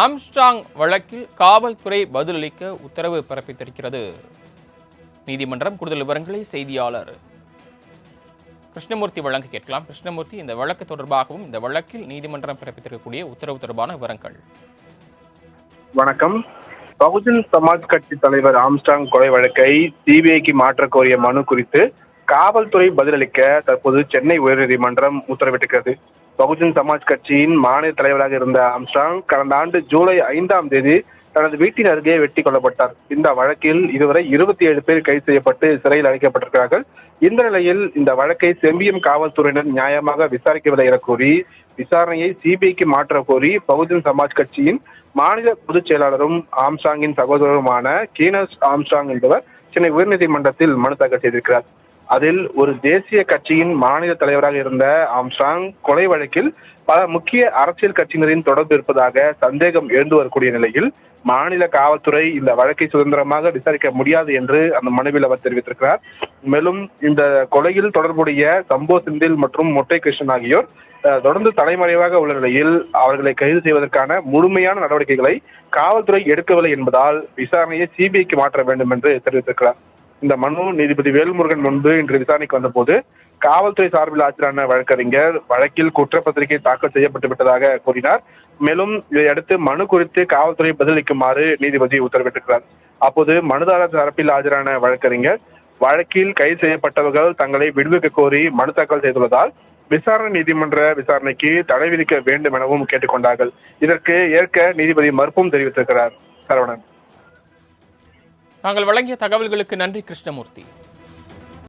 Armstrong வழக்கில் காவல்துறை பதிலளிக்க உத்தரவு பிறப்பித்திருக்கிறது நீதிமன்றம். கூடுதல் விவரங்களை செய்தியாளர் கிருஷ்ணமூர்த்தி வழங்க கேட்கலாம். கிருஷ்ணமூர்த்தி, இந்த வழக்கு தொடர்பாகவும் இந்த வழக்கில் நீதிமன்றம் பிறப்பித்திருக்கக்கூடிய உத்தரவு தொடர்பான விவரங்கள். வணக்கம். பகுஜன் சமாஜ் கட்சி தலைவர் ஆம்ஸ்ட்ராங் கொலை வழக்கை சிபிஐக்கு மாற்ற கோரிய மனு குறித்து காவல்துறை பதிலளிக்க தற்போது சென்னை உயர்நீதிமன்றம் உத்தரவிட்டிருக்கிறது. பகுஜன் சமாஜ் கட்சியின் மாநில தலைவராக இருந்த ஆம்ஸ்ட்ராங் கடந்த ஆண்டு ஜூலை 5ஆம் தேதி தனது வீட்டின் அருகே வெட்டி கொல்லப்பட்டார். இந்த வழக்கில் இதுவரை 27 பேர் கைது செய்யப்பட்டு சிறையில் அடைக்கப்பட்டிருக்கிறார்கள். இந்த நிலையில் இந்த வழக்கை செம்பியம் காவல்துறையினர் நியாயமாக விசாரிக்கவில்லை என கூறி விசாரணையை சிபிஐக்கு மாற்ற கோரி பகுஜன் சமாஜ் கட்சியின் மாநில பொதுச் செயலாளரும் ஆம்ஸ்ட்ராங்கின் சகோதரருமான கீனஸ் ஆம்ஸ்ட்ராங் என்பவர் சென்னை உயர்நீதிமன்றத்தில் மனு தாக்கல் செய்திருக்கிறார். அதில் ஒரு தேசிய கட்சியின் மாநில தலைவராக இருந்த ஆம்ஸ்ட்ராங் கொலை வழக்கில் பல முக்கிய அரசியல் கட்சியினரின் தொடர்பு இருப்பதாக சந்தேகம் எழுந்து வரக்கூடிய நிலையில் மாநில காவல்துறை இந்த வழக்கை சுதந்திரமாக விசாரிக்க முடியாது என்று அந்த மனுவில் அவர் தெரிவித்திருக்கிறார். மேலும் இந்த கொலையில் தொடர்புடைய சம்போ செந்தில் மற்றும் மொட்டை கிருஷ்ணன் ஆகியோர் தொடர்ந்து தலைமறைவாக உள்ள நிலையில் அவர்களை கைது செய்வதற்கான முழுமையான நடவடிக்கைகளை காவல்துறை எடுக்கவில்லை என்பதால் விசாரணையை சிபிஐக்கு மாற்ற வேண்டும் என்று தெரிவித்திருக்கிறார். இந்த மனு நீதிபதி வேல்முருகன் முன்பு இன்று விசாரணைக்கு வந்தபோது காவல்துறை சார்பில் ஆஜரான வழக்கறிஞர் வழக்கில் குற்றப்பத்திரிகை தாக்கல் செய்யப்பட்டு விட்டதாக கூறினார். மேலும் இதையடுத்து மனு குறித்து காவல்துறை பதிலளிக்குமாறு நீதிபதி உத்தரவிட்டிருக்கிறார். அப்போது மனுதாரர் தரப்பில் ஆஜரான வழக்கறிஞர் வழக்கில் கைது செய்யப்பட்டவர்கள் தங்களை விடுவிக்க கோரி மனு தாக்கல் செய்துள்ளதால் விசாரணை நீதிமன்ற விசாரணைக்கு தடை விதிக்க வேண்டும் எனவும் கேட்டுக்கொண்டார்கள். இதற்கு ஏற்க நீதிபதி மறுப்பும் தெரிவித்திருக்கிறார். சரவணன், தாங்கள் வழங்கிய தகவல்களுக்கு நன்றி கிருஷ்ணமூர்த்தி.